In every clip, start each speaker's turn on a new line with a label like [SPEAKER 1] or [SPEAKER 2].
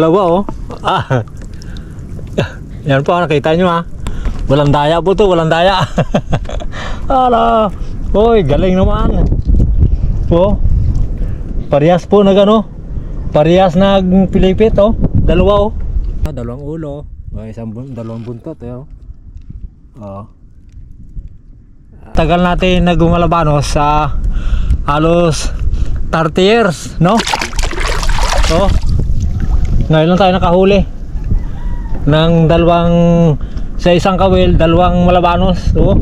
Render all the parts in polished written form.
[SPEAKER 1] Dalawa oh. Ah. Yan po, nakita nyo ha. Walang daya po to, walang daya. Ala. Hoy, galing naman. Po. Parehas po na gano. Parehas nagpilipit oh. Dalawa oh. Dalawang ulo. Dalawang buntot eh oh. Oh. Tagal natin nagumalabanos sa halos 30 years, no? Oh. Ngayon lang tayo nakahuli ng sa isang kawil, dalawang malabanos. Oh.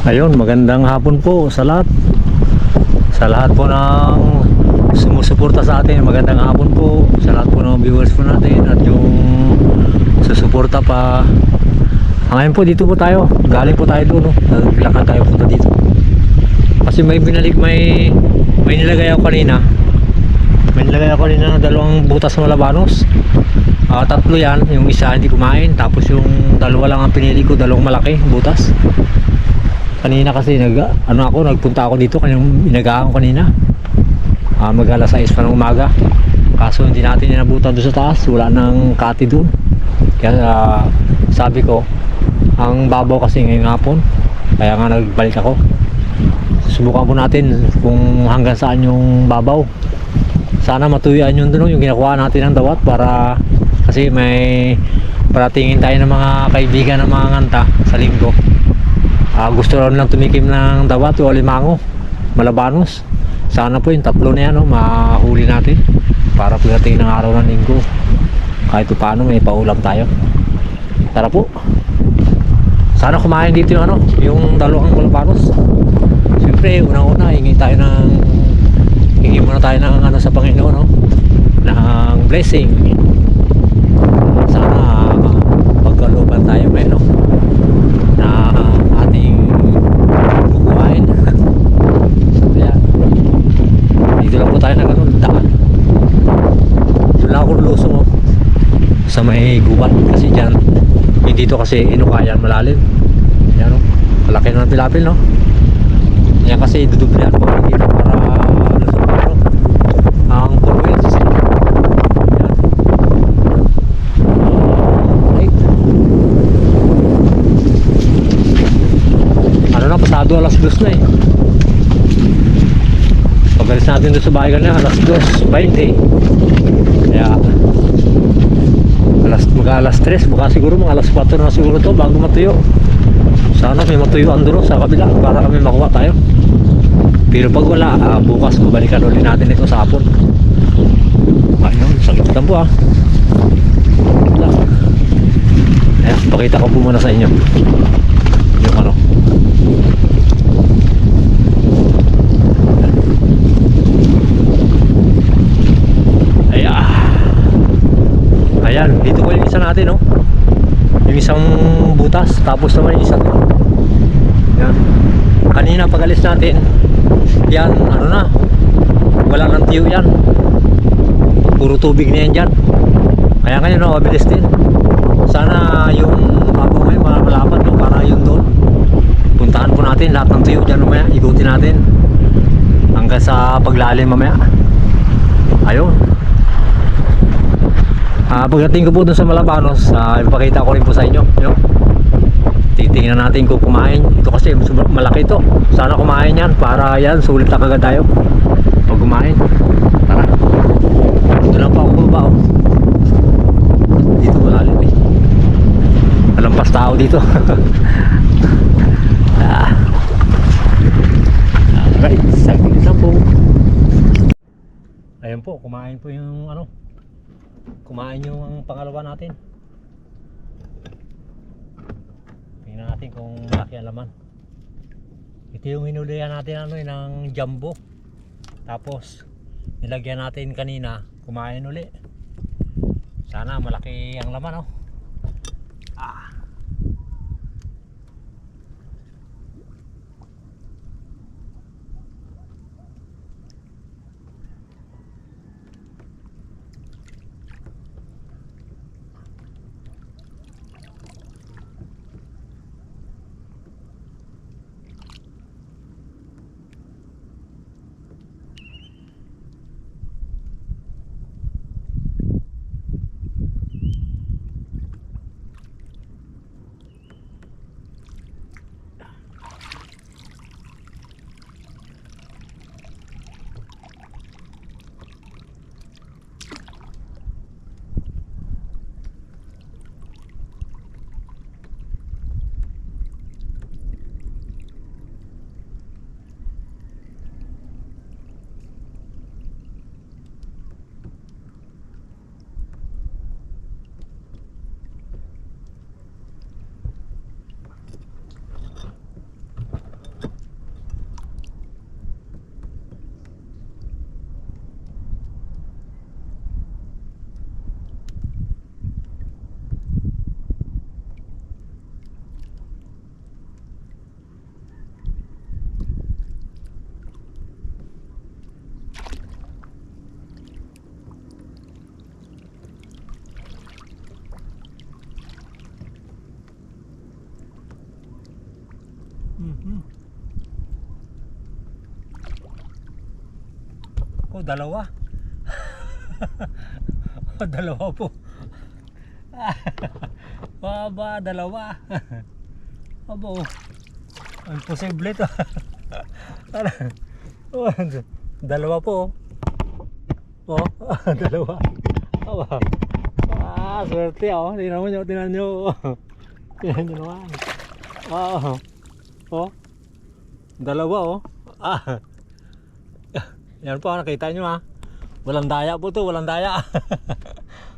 [SPEAKER 1] Ayun, magandang hapon po sa lahat. Sa lahat po ng sumusuporta sa atin, magandang hapon po sa lahat po ng viewers po natin at yung susuporta pa. Ngayon po dito po tayo, galing po tayo doon, no? Naglakad tayo punta dito. Kasi may nilagay ako kanina. May nilagay ako kanina ng dalawang butas na malabanos. Tatlo yan, yung isa hindi kumain, tapos yung dalawa lang ang pinili ko, dalawang malaki butas. Kanina kasi nagpunta ako dito, kanyang inagaan ko kanina. Mag-alas 6 pa ng umaga. Kaso hindi natin inabutan doon sa taas, wala nang kati doon. Kaya sabi ko, ang babaw kasi ngayong hapon, kaya nga nagbalik ako. Subukan po natin kung hanggang saan yung babaw. Sana matuyuan yun doon yung ginakuha natin ng dawat, para kasi may paratingin tayo ng mga kaibigan ng mga nganta sa linggo. Gusto rin lang tumikim ng dawat o alimango, malabanos. Sana po yung tatlo na yan mahuli natin para pagdating ng araw ng linggo kahit paano may paulam tayo. Tara po, sana kumain dito yung dalawang malabanos. Siyempre unang-una hingi muna tayo ng sa Panginoon, no? Ng blessing. Sana pagkalooban tayo na ating kukuhain. Kaya dito lang po tayo daan. Doon lang ako lulusong sa may gubat kasi dyan. Dito kasi inukayan malalim. Yan malaki na ng pilapil, no? Yan kasi dudublihan ko dito para ang 4 wheels. Pasado alas 2 na eh. Pagalis natin doon sa bahay kanina alas 2:20. Kaya mag-alas 3, baka siguro mga alas 4 na siguro to bago matuyo. Sana may matuyuan doon sa kabila para kami makuha tayo. Pero pag wala, bukas babalikan ulit natin ito sa hapon. Ayun, sakit lang po Ayan, pakita ko po muna sa inyo yung ayan, dito po yung isa natin yung isang butas, tapos naman yung isa doon. Yan. Kanina pag alis natin yan, wala nang tiyo yan, puro tubig na yan dyan. Kaya ngayon mabilis din. Sana yung bago may malapad para yun doon puntahan po natin lahat ng tiyo dyan mamaya, ikutin natin hanggang sa paglalim mamaya. Ayun. Pagdating ko po dun sa malabanos, ipakita ko rin po sa inyo, titingnan natin kung kumain ito kasi malaki ito. Sana kumain yan para yan sulit na kagad tayo pag kumain. Tara, dito lang pa ako baba dito malalim alampas tao dito. Alright, saglit lang po. Ayan po, kumain po yung kumain yung pangalawa natin. Tingnan natin kung malaki ang laman. Ito yung hinulihan natin ng jumbo. Tapos nilagyan natin kanina, kumain uli. Sana malaki ang laman Mhm. Oh, dalawa. Dalawa po. Baba, dalawa. Abo. Imposible to. Oh, dalawa po. Oh, dalawa. Aba. Swerte oh. Tingnan mo nyo, tingnan nyo. Tingnan nyo naman. Oh. Oh. Dalawa oh. Yan po, nakita nyo ha. Walang daya po to, walang daya.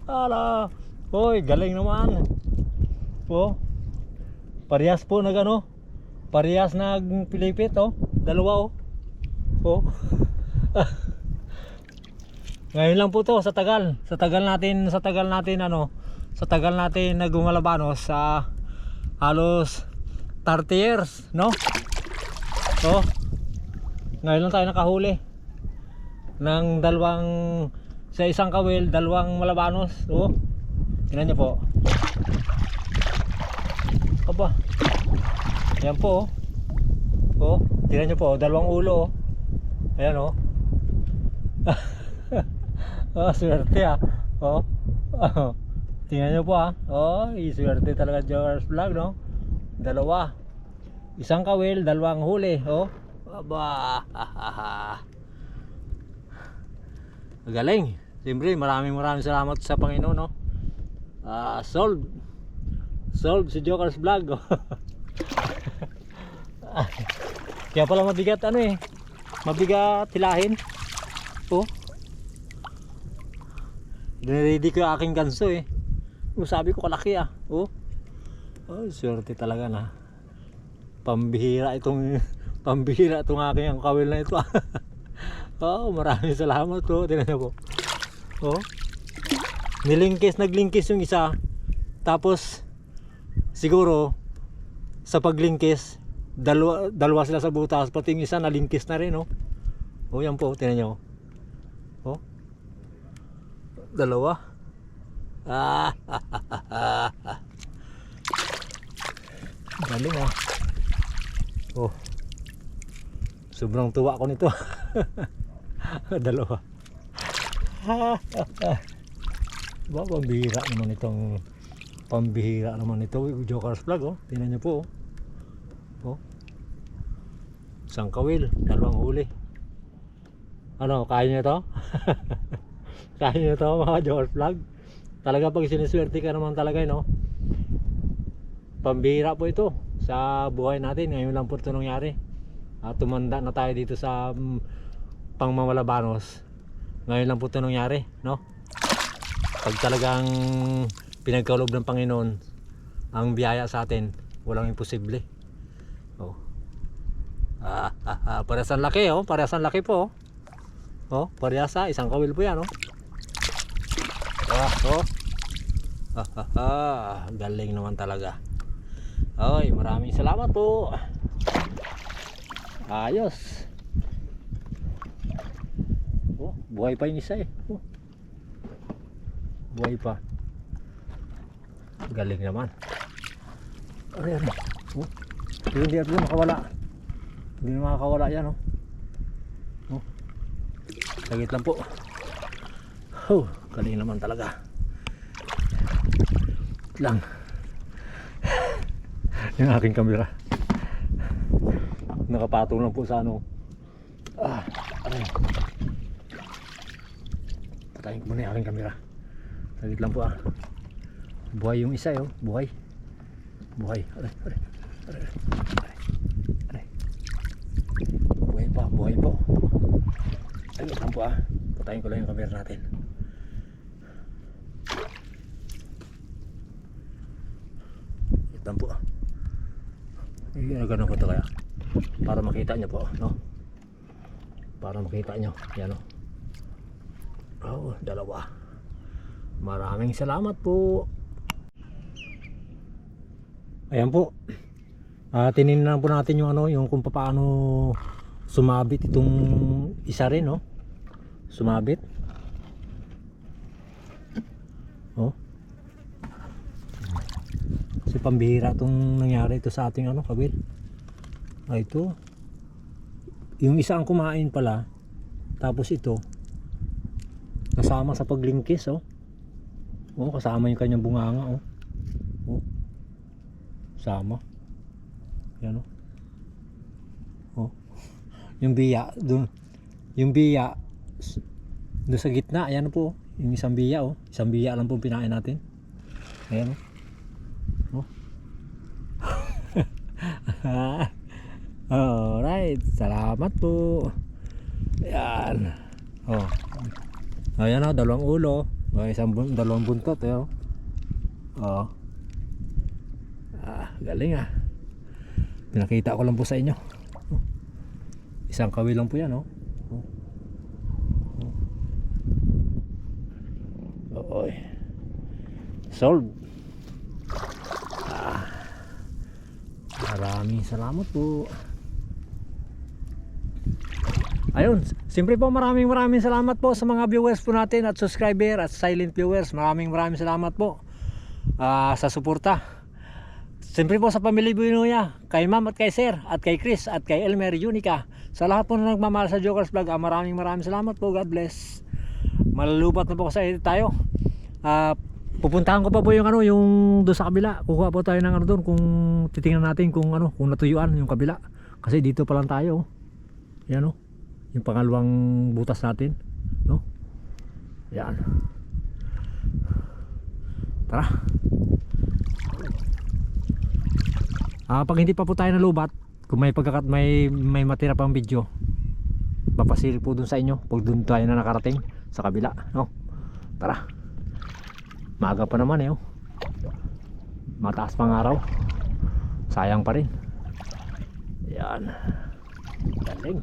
[SPEAKER 1] Ala. Hoy, galing naman. Oh. Parehas po nag ano. Parehas nagpilipit oh. Dalawa oh. Oh. Ngayon lang po to sa tagal. Sa tagal natin ano. Sa tagal natin nagumalabanos sa halos 30 years, no? Oh. Ngayon lang tayo nakahuli ng dalawang, sa isang kawil, dalawang malabanos. Oh. Tingnan niyo po. Aba. Yan po. Oh. Tingnan niyo po, dalawang ulo. Oh. Ayan oh. Oh, swerte ah. Oh. Oh. Tingnan niyo po ah. Oh, swerte talaga Joker's Vlog, no? Dalawa. Isang kawil, dalawang huli. Oh. Aba. Galing. Siyempre, maraming salamat sa Panginoon, no? Solve si Joker's Vlog. Kaya pala mabigat ano eh. Mabigat hilahin. Oh. Dinready ko aking ganso eh. Sabi ko kalaki ah. Oh. Oh, swerte talaga na. Pambihira itong aking kawil na ito. Oh, maraming salamat po. Tingnan niyo po. Oh. Naglingkis yung isa. Tapos siguro sa paglingkis dalawa sila sa butas, pati yung isa nalingkis na rin, oh. Oh, yan po, tingnan niyo. Oh. Dalawa. Galing ah. Oh. Sobrang tuwa ko nito. Dalawa. Pambihira naman ito Joker's Vlog oh. Tingnan niyo po oh. Oh. Isang kawil, dalawang huli. Ano, kaya niyo to? Kaya niyo to mga Joker's Vlog? Talaga pag siniswerte ka naman talaga, no? Pambihira po ito sa buhay natin. Ngayon lang po ito nangyari. Tumanda na tayo dito sa pangmamalabanos. Ngayon lang po ito nangyari, no? Pag talagang pinagkaloob ng Panginoon ang biyaya sa atin, walang imposible. Oh. Parehas ang laki oh, parehas ang laki po. Oh, parehas isang kawil po 'yan oh. Oh. Galing naman talaga. Oy, maraming salamat po. Ayos. Oh, buhay pa yung isa eh. Oh. Buhay pa. Galing naman. Ayan. Oh. Hindi ito makawala. Hindi na makakawala yan oh. Oh. Sagit lang po. Oh, galing naman talaga. Lang. Yung aking kamera. Nakapatong lang po sa ano. Aray. Patayin ko muna yung aking kamera. Sagit lang po Buhay yung isa oh. Buhay. Aray. Buhay po. Sagit lang po Patayin ko lang yung kamera natin. Sagit lang po ganun ko ito kaya. Para makita nyo po, no? Para makita nyo. Yan oh. Oh, dalawa. Maraming salamat po. Ayan po. Tinignan po natin yung ano, yung kung paano sumabit itong isa rin, no? Sumabit. Oh. Kasi pambihira itong nangyari ito sa ating ano, kawil. Ito. Yung isa ang kumain pala. Tapos ito. Kasama sa paglingkis, oh. Oh, kasama yung kanyang bunganga, oh. Oh. Sama. Yan, oh. Oh. Yung biya, doon. Yung biya doon sa gitna, ayan po. Yung isang biya, oh. Isang biya lang po pinain natin. Ayan, oh. Oh. Alright, salamat po. Ayan. Oh. Ayan, oh, dalawang ulo. Oh, dalawang buntot, eh, oh. Oh. Galing ah. Pinakita ko lang po sa inyo. Oh. Isang kawil lang po yan, oh. Oh. Oy. Sold. Maraming salamat po. Ayun, siyempre po maraming salamat po sa mga viewers po natin at subscriber at silent viewers. Maraming salamat po sa suporta. Siyempre po sa pamilya Buenoya, kay Ma'am at kay Sir at kay Chris at kay Elmer Unica. Sa lahat po na nagmamahal sa Jokers Vlog, maraming salamat po. God bless. Malulubat na po kasi tayo. Pupuntahan ko pa po yung yung doon sa kabila. Kukuha po tayo ng doon kung titingnan natin kung kung natuyuan yung kabila. Kasi dito pa lang tayo. Yan, oh. Yung pangalawang butas natin, no? Yan. Tara. Pag hindi pa po tayo nalubat, kung may may matira pang video, papasilip po dun sa inyo pag dun tayo na nakarating sa kabila, no? Tara. Maaga pa naman, eh, oh. Mataas pang araw. Sayang pa rin. Yan. Galing.